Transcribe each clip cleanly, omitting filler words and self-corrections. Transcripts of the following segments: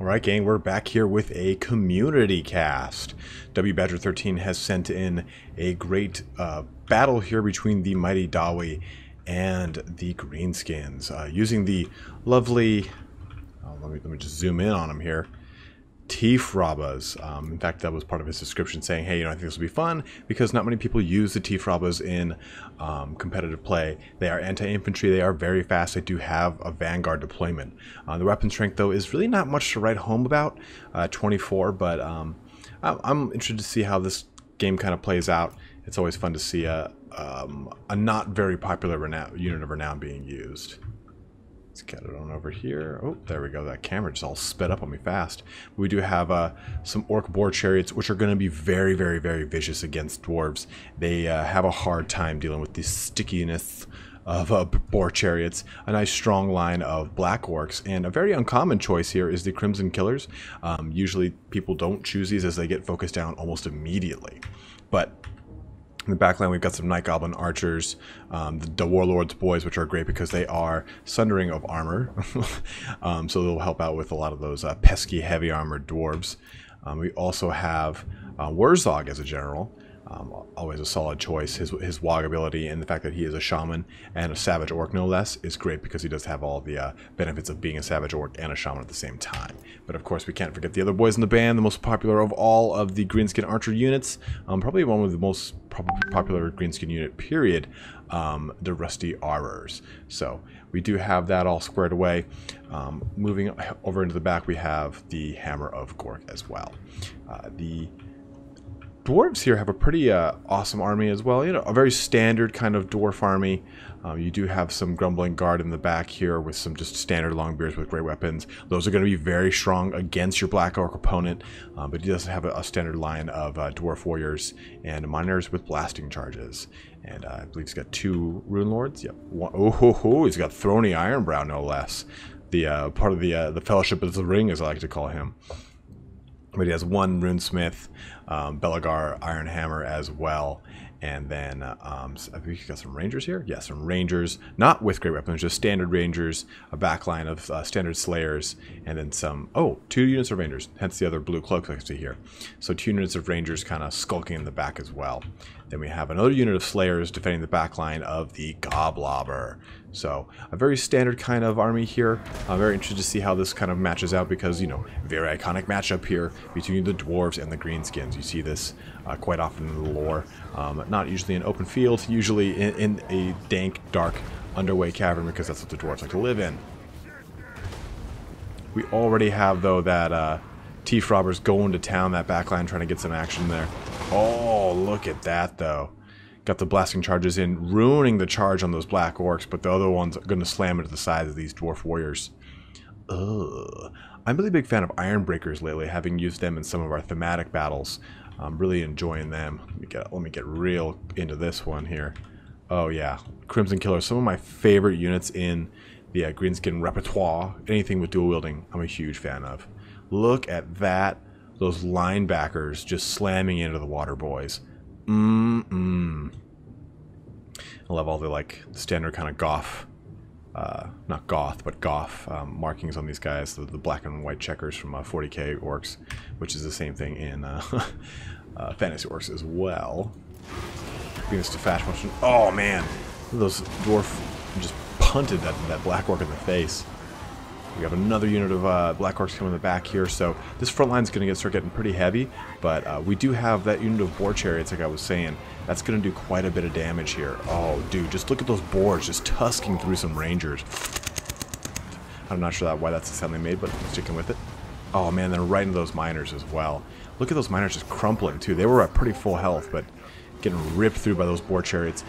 Alright gang, we're back here with a community cast. W Badger 13 has sent in a great battle here between the mighty Dawi and the Greenskins. Using the lovely, let me just zoom in on him here, TEEF ROBBAS. In fact, that was part of his description saying, hey, I think this will be fun because not many people use the TEEF ROBBAS in competitive play. They are anti-infantry, they are very fast, they do have a vanguard deployment. The weapon strength, though, is really not much to write home about, 24, but I'm interested to see how this game kind of plays out. It's always fun to see a not very popular unit of renown being used. Let's get it on over here. Oh, there we go. That camera just all sped up on me fast. We do have some orc boar chariots, which are going to be very, very, very vicious against dwarves. They have a hard time dealing with the stickiness of boar chariots. A nice strong line of black orcs, and a very uncommon choice here is the Crimson Killers. Usually people don't choose these as they get focused down almost immediately. But in the backline, we've got some Night Goblin Archers, the Warlord's Boys, which are great because they are sundering of armor. So they'll help out with a lot of those pesky, heavy armored dwarves. We also have Wurzog as a general. Always a solid choice. His Wog ability and the fact that he is a shaman and a savage orc no less is great because he does have all the benefits of being a savage orc and a shaman at the same time. But of course we can't forget the other boys in the band, the most popular of all of the Greenskin Archer units, probably one of the most popular Greenskin unit period, the Rusty Aurors. So we do have that all squared away. Moving over into the back, we have the Hammer of Gork as well. The dwarves here have a pretty awesome army as well. You know, a very standard kind of dwarf army. You do have some Grumbling Guard in the back here with some just standard longbeards with great weapons. Those are going to be very strong against your Black Orc opponent, but he does have a standard line of Dwarf Warriors and Miners with blasting charges. And I believe he's got 2 Rune Lords. Yep. He's got Throny Ironbrow, no less. The part of the Fellowship of the Ring, as I like to call him. But he has 1 Runesmith, Belagar Iron Hammer as well. And then I think he's got some Rangers here. Yeah, some Rangers, not with great weapons, just standard Rangers, a backline of standard Slayers, and then some, 2 units of Rangers, hence the other blue cloaks I can see here. So 2 units of Rangers kind of skulking in the back as well. Then we have another unit of Slayers defending the backline of the Gobblobber. So a very standard kind of army here. I'm very interested to see how this kind of matches out because, you know, very iconic matchup here between the Dwarves and the Greenskins. You see this quite often in the lore. Not usually in open field, usually in a dank, dark, underway cavern because that's what the Dwarves like to live in. We already have, though, that TEEF Robbers going to town, that backline, trying to get some action there. Oh, look at that, though. Got the blasting charges in, ruining the charge on those black orcs, but the other one's going to slam into the sides of these dwarf warriors. Ugh. I'm a really big fan of Ironbreakers lately, having used them in some of our thematic battles. I'm really enjoying them. Let me get real into this one here. Oh yeah, Crimson Killer, some of my favorite units in the Greenskin repertoire. Anything with dual wielding, I'm a huge fan of. Look at that, those linebackers just slamming into the water boys. I love all the like standard kind of goth, not goth, but goth markings on these guys. The black and white checkers from 40k orcs, which is the same thing in fantasy orcs as well. Bring this to fast motion. Oh man, those dwarf just punted that black orc in the face. We have another unit of Black Orcs coming in the back here, so this front line is going to start getting pretty heavy, but we do have that unit of Boar Chariots, like I was saying. That's going to do quite a bit of damage here. Oh, dude, just look at those boars just tusking through some Rangers. I'm not sure why that's the sound they made, but I'm sticking with it. Oh, man, they're right into those Miners as well. Look at those Miners just crumpling, too. They were at pretty full health, but getting ripped through by those Boar Chariots.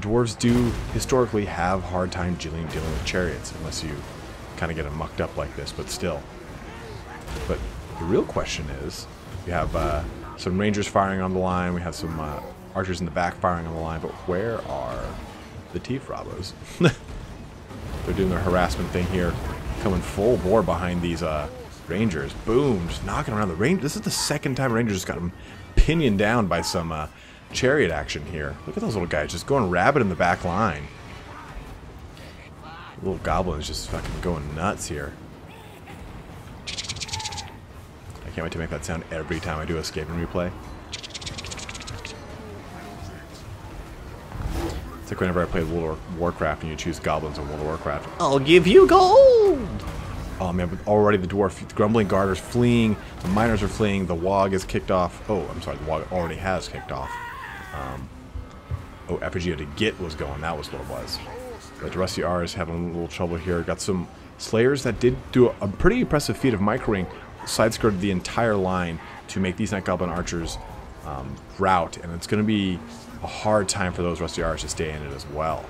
Dwarves do historically have a hard time dealing with chariots, unless you kind of get them mucked up like this, but still. But the real question is, we have some Rangers firing on the line, we have some Archers in the back firing on the line, but where are the TEEF Robbers? They're doing their harassment thing here, coming full bore behind these Rangers. Boom, just knocking around the range. This is the second time Rangers just got them pinioned down by some chariot action here. Look at those little guys just going rabid in the back line. Little goblins just fucking going nuts here. Can't wait to make that sound every time I do escape and replay. It's like whenever I play World of Warcraft and you choose goblins in World of Warcraft. I'll give you gold! Oh man, but already the Grumbling Guard is fleeing, the miners are fleeing, the WOG is kicked off. Oh, I'm sorry, the WOG already has kicked off. Oh, Effigy to Git was going, that was what it was. But the Rusty R is having a little trouble here. Got some Slayers that did do a pretty impressive feat of microing, side-skirted the entire line to make these Night Goblin Archers rout, and it's going to be a hard time for those Rusty R's to stay in it as well.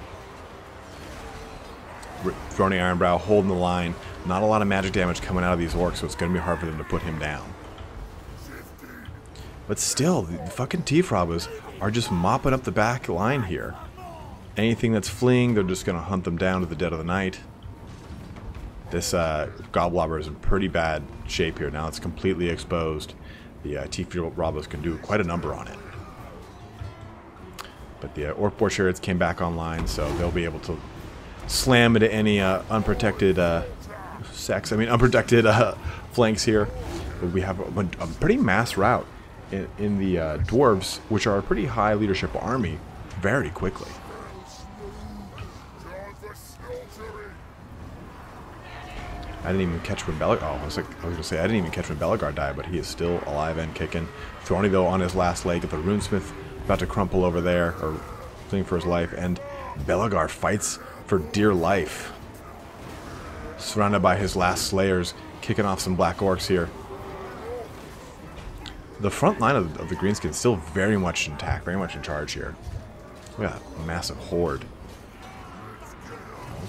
Throny Ironbrow holding the line. Not a lot of magic damage coming out of these orcs, so it's going to be hard for them to put him down. But still, the fucking TEEF ROBBAS are just mopping up the back line here. Anything that's fleeing, they're just going to hunt them down to the dead of the night. This Goblobber is in pretty bad shape here. Now it's completely exposed. The TEEF ROBBAS can do quite a number on it. But the Orc Boar Chariots came back online, so they'll be able to slam into any unprotected unprotected flanks here. But we have a pretty mass rout in the Dwarves, which are a pretty high leadership army, very quickly. I didn't even catch when Belagard. Oh, I was gonna say I didn't even catch when Belagard died, but he is still alive and kicking. Throny though on his last leg at the Runesmith, about to crumple over there, or fleeing for his life, and Belagard fights for dear life, surrounded by his last Slayers, kicking off some Black Orcs here. The front line of the Greenskins still very much intact, very much in charge here. We got a massive horde.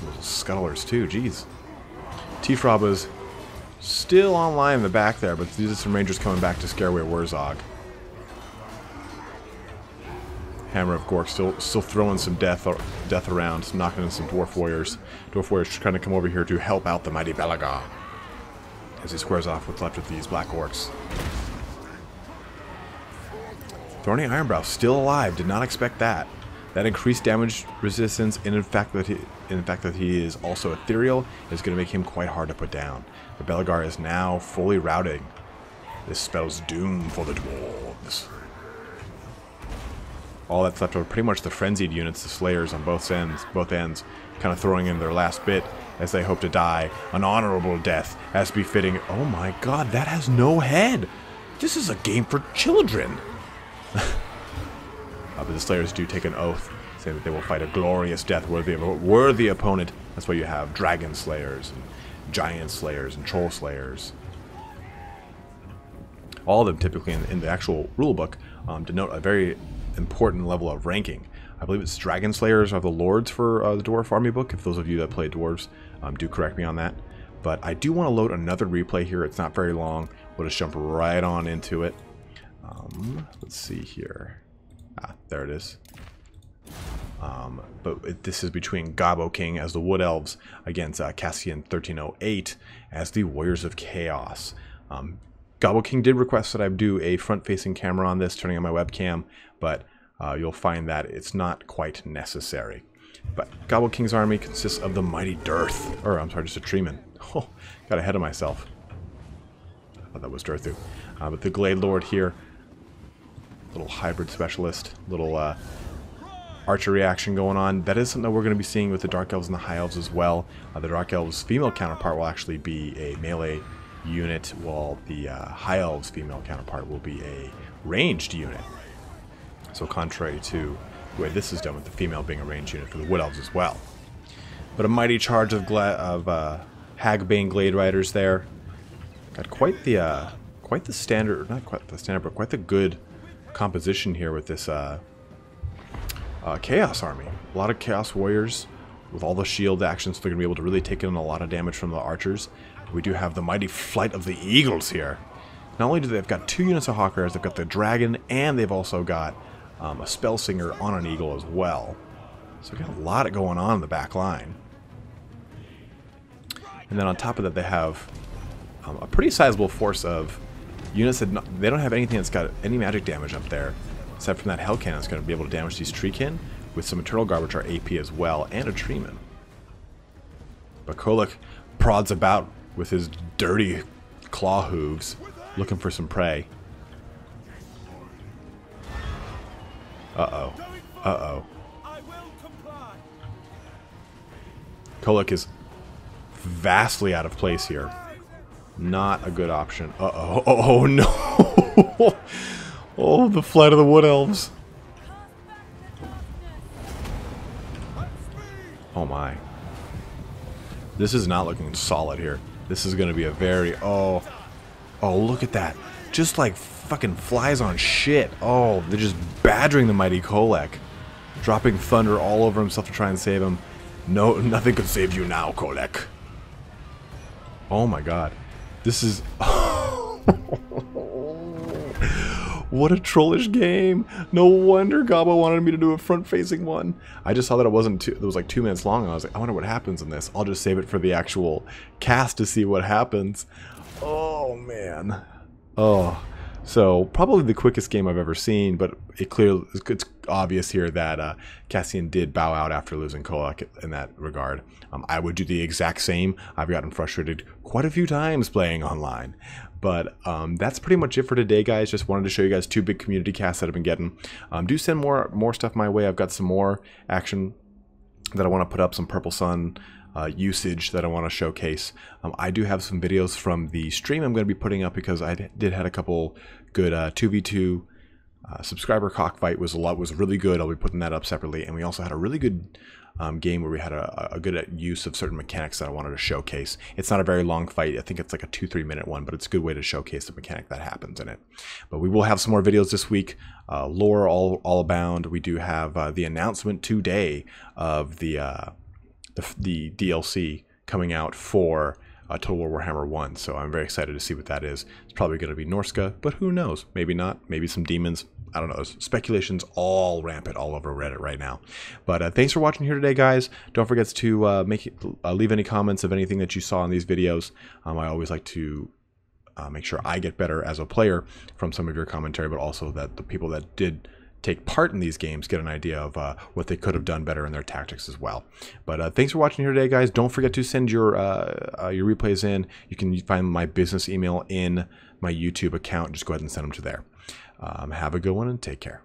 Those scuttlers too, jeez. TEEF ROBBAS still online in the back there, but these are some Rangers coming back to scare away Wurzog. Hammer of Gork still throwing some death around, knocking in some Dwarf Warriors. Dwarf Warriors trying to come over here to help out the mighty Belagard as he squares off what's left of these Black Orcs. Throny Ironbrow still alive. Did not expect that. That increased damage resistance, and in fact that he is also ethereal, is going to make him quite hard to put down. The Belagard is now fully routing. This spells doom for the dwarves. All that's left are pretty much the frenzied units, the Slayers on both ends, kind of throwing in their last bit as they hope to die an honorable death, as befitting. Oh my God, that has no head. This is a game for children. But the Slayers do take an oath, saying that they will fight a glorious death worthy of a worthy opponent. That's why you have Dragon Slayers, and Giant Slayers, and Troll Slayers. All of them typically in the actual rulebook denote a very important level of ranking. I believe it's Dragon Slayers are the lords for the Dwarf Army book. If those of you that play Dwarves do correct me on that. But I do want to load another replay here. It's not very long. We'll just jump right on into it. Let's see here. Ah, there it is. This is between Gobbo King as the Wood Elves against Cassian 1308 as the Warriors of Chaos. Gobbo King did request that I do a front-facing camera on this, turning on my webcam, but you'll find that it's not quite necessary. But Gobbo King's army consists of the mighty Dearth, or I'm sorry, just a treeman. Oh, got ahead of myself. I thought that was Dearthu. But the Glade Lord here, little hybrid specialist, little archery action going on. That is something that we're going to be seeing with the Dark Elves and the High Elves as well. The Dark Elves' female counterpart will actually be a melee unit, while the High Elves' female counterpart will be a ranged unit. So contrary to the way this is done with the female being a ranged unit for the Wood Elves as well. But a mighty charge of Hagbane Glade Riders there. Got quite the standard, not quite the standard, but quite the good composition here with this Chaos army. A lot of Chaos Warriors with all the shield actions, so they're going to be able to really take in a lot of damage from the archers. We do have the mighty Flight of the Eagles here. Not only do they've got 2 units of Hawkers, they've got the Dragon, and they've also got a Spellsinger on an Eagle as well. So we've got a lot going on in the back line. And then on top of that, they have a pretty sizable force of units that they don't have anything that's got any magic damage up there, except from that Hell Cannon that's going to be able to damage these Treekin, with some Eternal Guard, which are AP as well, and a Treeman. But Kolak prods about with his dirty claw hooves, looking for some prey. Uh-oh. Uh-oh. Kolek is vastly out of place here. Not a good option. Uh-oh. Oh, no. Oh, the flight of the Wood Elves. Oh, my. This is not looking solid here. This is going to be a very... Oh, look at that. Just like fucking flies on shit. Oh, they're just badgering the mighty Kolek. Dropping thunder all over himself to try and save him. No, nothing could save you now, Kolek. Oh my god. This is... What a trollish game. No wonder Gobbo wanted me to do a front-facing one. I just saw that it was like 2 minutes long, and I was like, I wonder what happens in this. I'll just save it for the actual cast to see what happens. Oh, man. Oh. So, probably the quickest game I've ever seen, but it's obvious here that Cassian did bow out after losing Kolek in that regard. I would do the exact same. I've gotten frustrated quite a few times playing online. But that's pretty much it for today, guys. Just wanted to show you guys 2 big community casts that I've been getting. Do send more stuff my way. I've got some more action that I want to put up, some Purple Sun usage that I want to showcase. I do have some videos from the stream I'm going to be putting up because I did had a couple good 2v2 subscriber cockfight was really good. I'll be putting that up separately, and we also had a really good game where we had a good use of certain mechanics that I wanted to showcase. It's not a very long fight. I think it's like a 2-3 minute one, but it's a good way to showcase the mechanic that happens in it. But we will have some more videos this week. Lore all abound. We do have the announcement today of the DLC coming out for Total War Warhammer 1, so I'm very excited to see what that is. It's probably going to be Norska, but who knows? Maybe not. Maybe some demons. I don't know. Speculation's all rampant all over Reddit right now. But thanks for watching here today, guys. Don't forget to leave any comments of anything that you saw in these videos. I always like to make sure I get better as a player from some of your commentary, but also that the people that did take part in these games get an idea of what they could have done better in their tactics as well. But thanks for watching here today, guys. Don't forget to send your replays in. You can find my business email in my YouTube account. Just go ahead and send them to there. Have a good one and take care.